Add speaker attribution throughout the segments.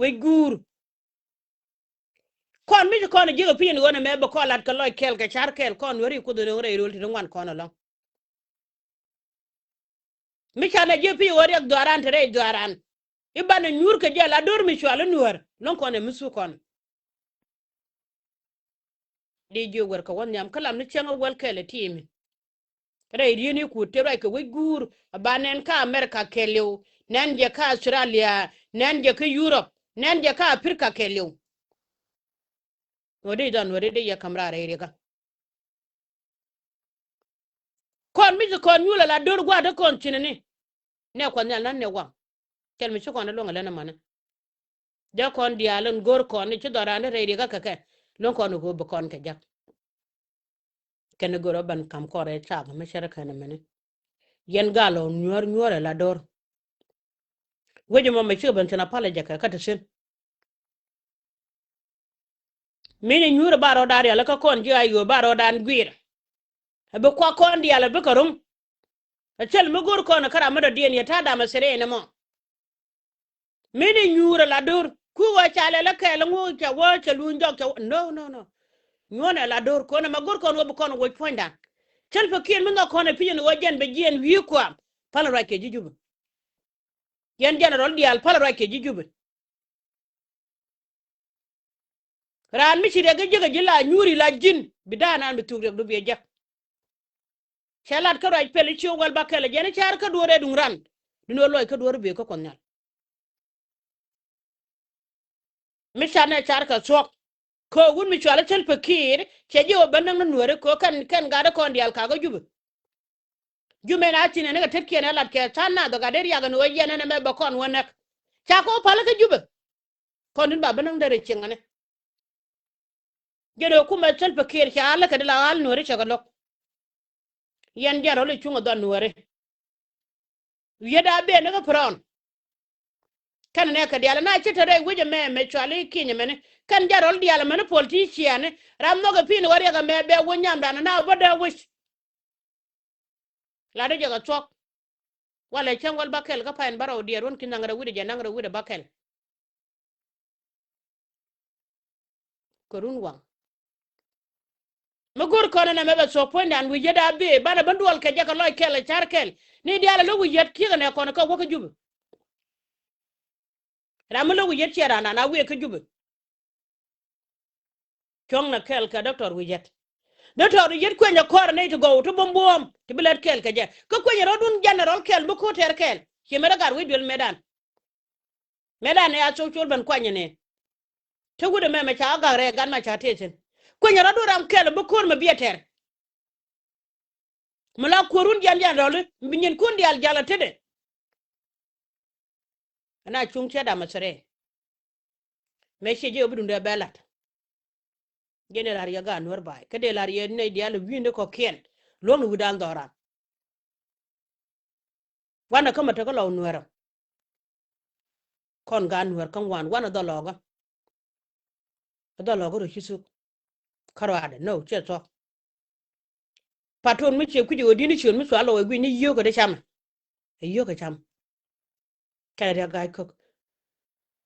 Speaker 1: we gur kon mi kon jiga pin wona me ba ko lat ka loy kel ka char kel kon wari ku do re rol ti ngwan kon lo mi chana je pi wori ak doran tere doran ibana nyur ka je la dor mi chwala nuor lon kon e musu kon di je wer ka won yam kalam ni chenga wel kele timi re yini ku te ra ka we gur banen ka america kelew nan je ka australia nan je ka europe nan je ka africa kelew wodi dan wodi de ya kamra re ka kon mi kon yula la dor gwa de kon tinini ne kon nan ne wa kel mi kon lo ngala na mana de kon dialon gor kon ni ci dorane re ka ka lon kon go be kon ka jak ken goro ban kam kore cha ma shere kana mene yen galo nyore la dor weje mo me ci ban tana pala jaka ka ta sen mini nyure baro dar ya la ka kon ji ayo baro dan gwir be kwa kon dia la be karum a chel me gor kon kara ma da dien ya ta da ma sere ne mo mini nyure la dor ku wa chale la ka la ngo cha wo cha lu njok cha no nyone la dor kon ma gor kon wo be kon wo fonda chel fa kien mi nga kon e pin wo jen be jen wi kwa pala ra ke jijubu yen general dial pala ra ke jijubu ran mi chire ga jiga jila nyuri la jin bidana mi tugre du be jak chalat ka raj pele chi wal bakele jene char ka dore dung ran dino loy ka dore be ko konyal mi chane char ka sok ko gun mi chala chel pakir che jo banang no nuore ko kan gada kon dial ka go jubu jume na tine ne ga tetke ne lat ke tanna do ga der ya ga no yene ne me ba kon wonek cha ko pala ka jubu kon din ba banang dare chingane jeno kuma chel pakir cha ala ka dala al nuore cha ga lok yen jaro le chunga don nuore yeda be ne ga pron kan ne ka diala na chita re wuje me chwali kinye mene kan jarol diala mene politician ram no ga pin wari ga me be wonyam dana na boda wish la de ga chok wala chen wal bakel ga pain baro dier won kin ngara wude janangara wude bakel korun wang magor kono na mebe so point and we jeda be bana bandual ke jaka loy kel charkel ni diala lo wujet ki ne kono ko ko jubu ram lo wujet chera na we ke jubu chong na kel ka doctor wujet doctor wujet kwenya kor ne to go to bombom to bilet kel ka je ko kwenya rodun general kel bu ko ter kel ki mera gar wi dul medan ya so chul ban kwenya ne to gude me cha ga re gan ma cha teten kwenya rodu ram kel bu ko me bieter mala korun jan dole binyen kun dial jala tede na chung che da masere me she je obudun de belat gene lar ya ga nor bay kede lar ye ne dial winde ko ken lonu wudan dora wana kama to ko law nuera kon gan nuer kan wana do logo ro hisu karwade no che so patron mi che kuje odini chon mi so alo we ni yogo de chama yogo cham kare ga ko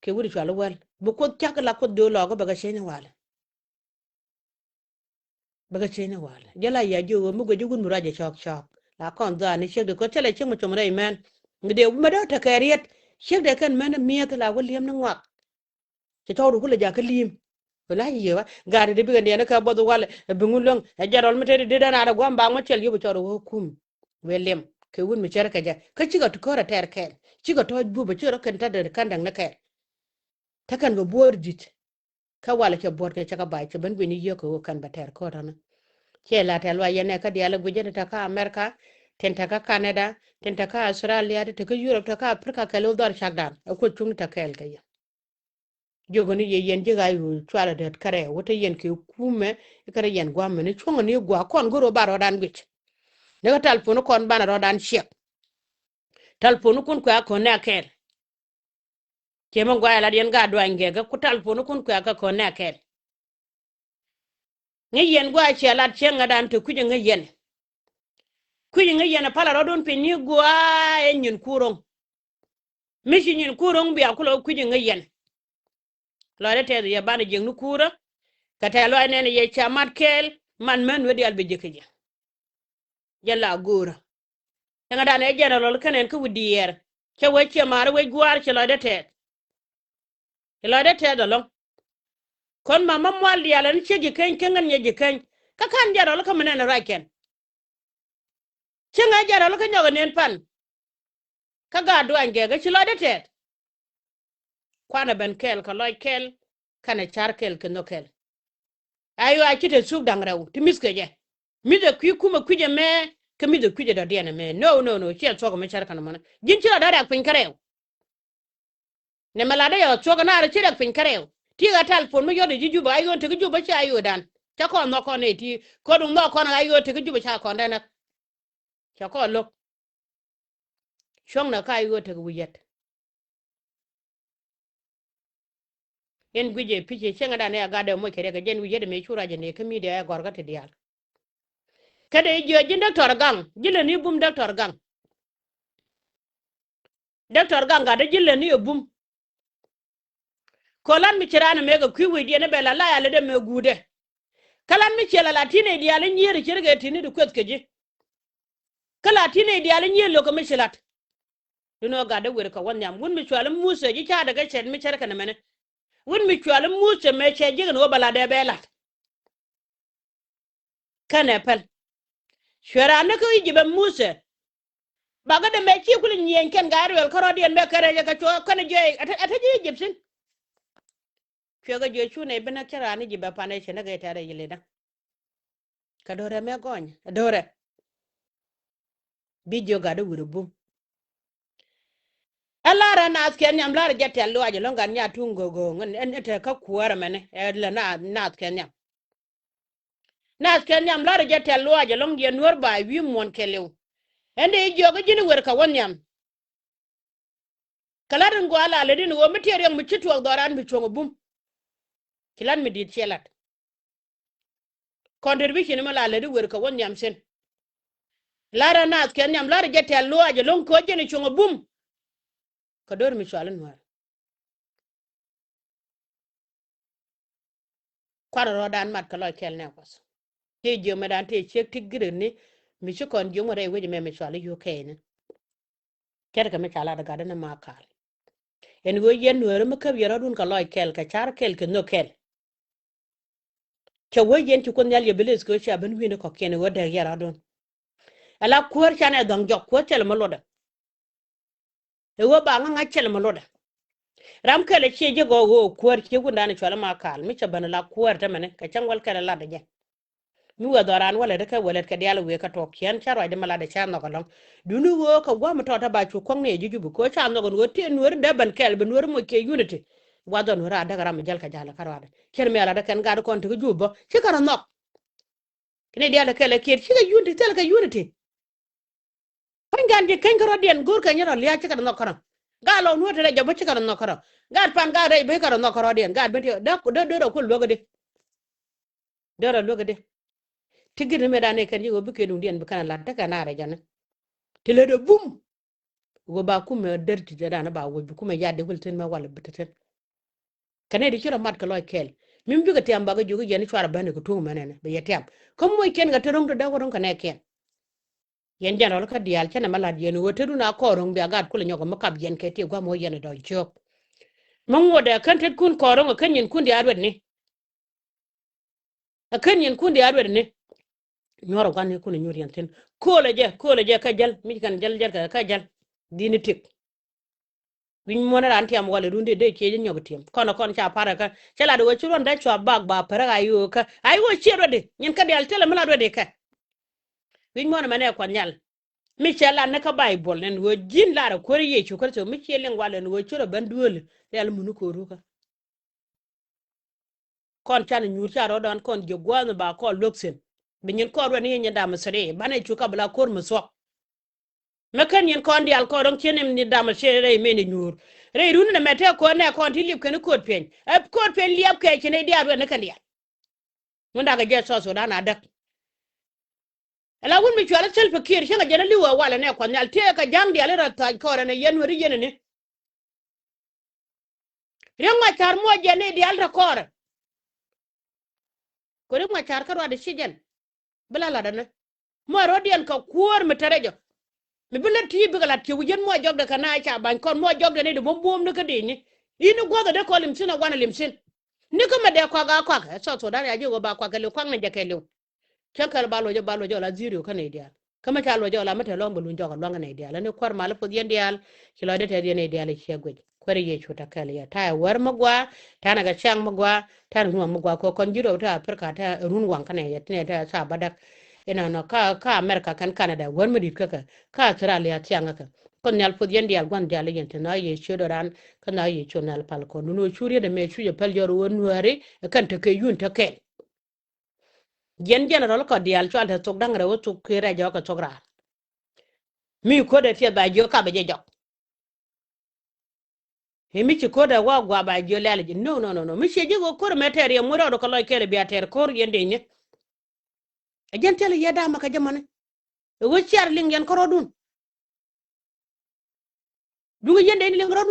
Speaker 1: ke wuri chalo wel bu ko tak la ko do logo baga chene wala jala ya jo mu go jugun muraje chok la kon da ni che de ko tele che mu chomre men ngide ma do ta kariet che de kan men miet la ko liem na ngak che to ru ko le ja ka lim wala yewa gari de biga ne ka bodu wala bingulong e jarol mete de dana da gwamba ma chel yubu choro hukum welem ke wun mi cher ka ja ka chiga to kora ter ken chiga to buba chero kan ta de kandang na ke ta kan go bordit ka wala ke bord ke chaka bai che ban bini yo ko kan ba ter ko rana che la tel wa yene ka diala guje ta ka america tenta ka canada tenta ka australia te ka europe ta ka africa ka lo dar shagdan ko chung ta kel ka ya jogoni ye yen je gayu twala det kare wote yen ke kume kare yen gwa mene chongo ni gwa kon goro baro dan gwich ne ka talfono kon bana ro dan shek talfono kun kwa ko ne ker ke mon gwa la yen ga dwa nge ga ku talfono kun kwa ka ko ne ker ngi yen gwa che la chenga dan to kuje ngi yen pala ro don pe ni gwa en nyin kurong mishi nyin kurong bi akulo kuje ngi yen lo de te ya bana jeng nu kura ka te lo ne ye chamat kel man men wedi albe jekeje jalla gura nga da ne jera lo kanen ku dier ke we che mar we gwar che lo de te do lo kon mama mwal ya lan che jeken kengan ye jeken ka kan jera lo kamene na raken che nga jera lo ka nyoga nen pan ka ga duan ge ga che lo de te kwana ben kel ka loy kel kana char kel ke no kel ayo a kite suk dang raw ti miske je mi de ku kuma kuje me ke mi de kuje da diana me no che so ko me char kana mana jin ci da da pin karew ne mala da yo so ko na ra ci da pin karew ti ga tal pon me yo de jiju ba ayo te ju ba cha ayo dan cha ko no ko ne ti ko dum no ko na ayo te ju ba cha ko da na cha ko lo shong na ka ayo te wuyet en guje pije chenga da ne ga da mo kere ga jen wuyet me chura je ne kemi de gorga te dial kada jo jin doctor gang jile ni bum doctor gang ga de jile ni bum kolan mi cirana mega kwiwi di ne bela la ya le de me gude kalan mi cela latine di ala nyeri cirge tini du kwet keji kala tine di ala nyeri lo ko mi cilat duno ga de wer ka wanyam gun mi chwala musa ji cha daga chen mi cerka ne mene gun mi chwala musa me che ji no bala de bela kane pel shwara ne ko yibe musa baga de me ci kul nyen ken ga wel karo di en be kare ga to kana je ata ji jipsin fioga je chu ne bena kera ni jiba pane che ne ga tare yile da ka dore me gony dore bijo ga de wuro bum alara na asken nyam lara jette lo aje longa nya tungo go ngon en te ka kuara mene la na asken nyam na asken nyam lara jette lo aje long ye nur ba wi mon kelew ende joga jini wer ka won nyam kaladen go ala le din wo mitere mu citu doran mi chongo bum kilan mi dit chelat contribution ma la le wer ka won nyam sen lara na asken nyam lara jette lo aje long ko jeni chongo bum ka dor mi chwalan war kwara rodan mat ka loy kel ne kos te je me dan te chek tigire ni mi ci kon je mo re we me chwala yo kene ker ka me chala daga dana ma kal en go yen were me ka yero dun ka loy kel ka char kel ke no kel ke wo yen ci kon yal ye beles ko cha ben wi ne ko kene wo da yara don ala kuor chane dong jok ko tel mo loda e wo ba nga chel mo loda ram kele che je go go kuor che gunda ne chwala ma kal mi cha ban la kuor ta mene ka changwal kele la de je mi wa doran wala de ka wala ka dial we ka to kien charo de mala de cha no kolon dunu wo ka gwa mo ta ba chu kon ne juju ko cha no go te nur de ban kel ben nur mo ke unity wa don ra da garam jal ka jala karwada ker me ala da kan ga kon to jubo ci kara nok kene dial kele ke ci ga unity tel ka unity pan gande kan ka rodien gur ka nyaro liya ci kara nok kara ga lo nu te jabo ci kara nok kara ga pan ga re be kara nok rodien ga be da do ko logo de logo de tigir me dane kan yigo buke dum dien bukana la daga na re jana tele do bum go ba ku me derti da na ba wo ku me yadde hulten ma wala biteten kane di kira mat ka loy kel mim juga tiam ba ga jugo jeni chwara bane ko tu manene be yetiam kom moy ken ga terong to da woron kane ken yen jana ka dial chana mala yen wo teru na korong be agat kula nyoko makab yen ke ti gwa mo yen do chok mon woda kan tet kun korong kan yen kun di arwed ni kan yen kun di arwed ni nyoro kan ne kun nyori yanten ko le je ka jal mi kan jal ka jal dini tik win mona ran tiam wala runde de ke nyogo tiam kono kon cha para ka chala do churon da chwa bag ba para ayo ka ayo chero de nyen ka dial tele mala do de ka win mona mane ko nyal mi chala ne ka bible nen wo jin la ko ye chu ko so mi chelen wala no churo ban duole yal munu ko ruka kon chan nyur cha ro don kon je gwanu ba ko loksen binyin ko ro ni nyanda masare bane chu ka bla kor muso mekan yen kon dial ko ron chenem ni dama shere meni nyur re runu na mete ko ne kon tilip ken ko pen e ko pen liap ke chene dia ro ne kan dia munda ga je so da na dak ala won mi chwala sel fakir shenga jena liwa wala ne kon nyal te ka jang dia le ra ta ko ne yen wori yen ne ring ma char mo je ne di alta kor ko ring ma char ka ro de shijen bla la dana mo ro dian ka kuor mi terejo mi bula ti bi gala ti wujen mo jog de kana cha ban kon mo jog de ne de bom bom ne ka de ni inu go de ko lim sina wana lim sin ni ko ma de ko ga ko so da ya je go ba ko ga le kwang ne je ke le chankal balo jo la zero ka ne dia kama cha lo jo la mate lo mbulu jo lo ne dia la ne kwar mal fu dien dia ki lo de te dien dia le che gwe kwari ye chuta kale ya ta war magwa ta na ga chang magwa ta nu magwa ko kon jiro ta afrika ta run wan kana ya tne ta sa badak ina no ka america kan canada war mi dit ka australia tianga ka kon nyal fu dien dia gwan dia le yente na ye chudo ran kana ye chonal pal ko no churi de me chu ye pal jor won wari kan te ke yun te ke jen general ko dial chwal te tok dangre wo tuk kire jo ko togra mi ko de fie ba jo ka ba je jo he mi ci ko da wa gwa ba jo lale ji no mi che go kor meter ye mo ro ko loy kele bi ater kor yende ni jen tele ye da maka jamane wo char ling yen ko rodun du yende ni ling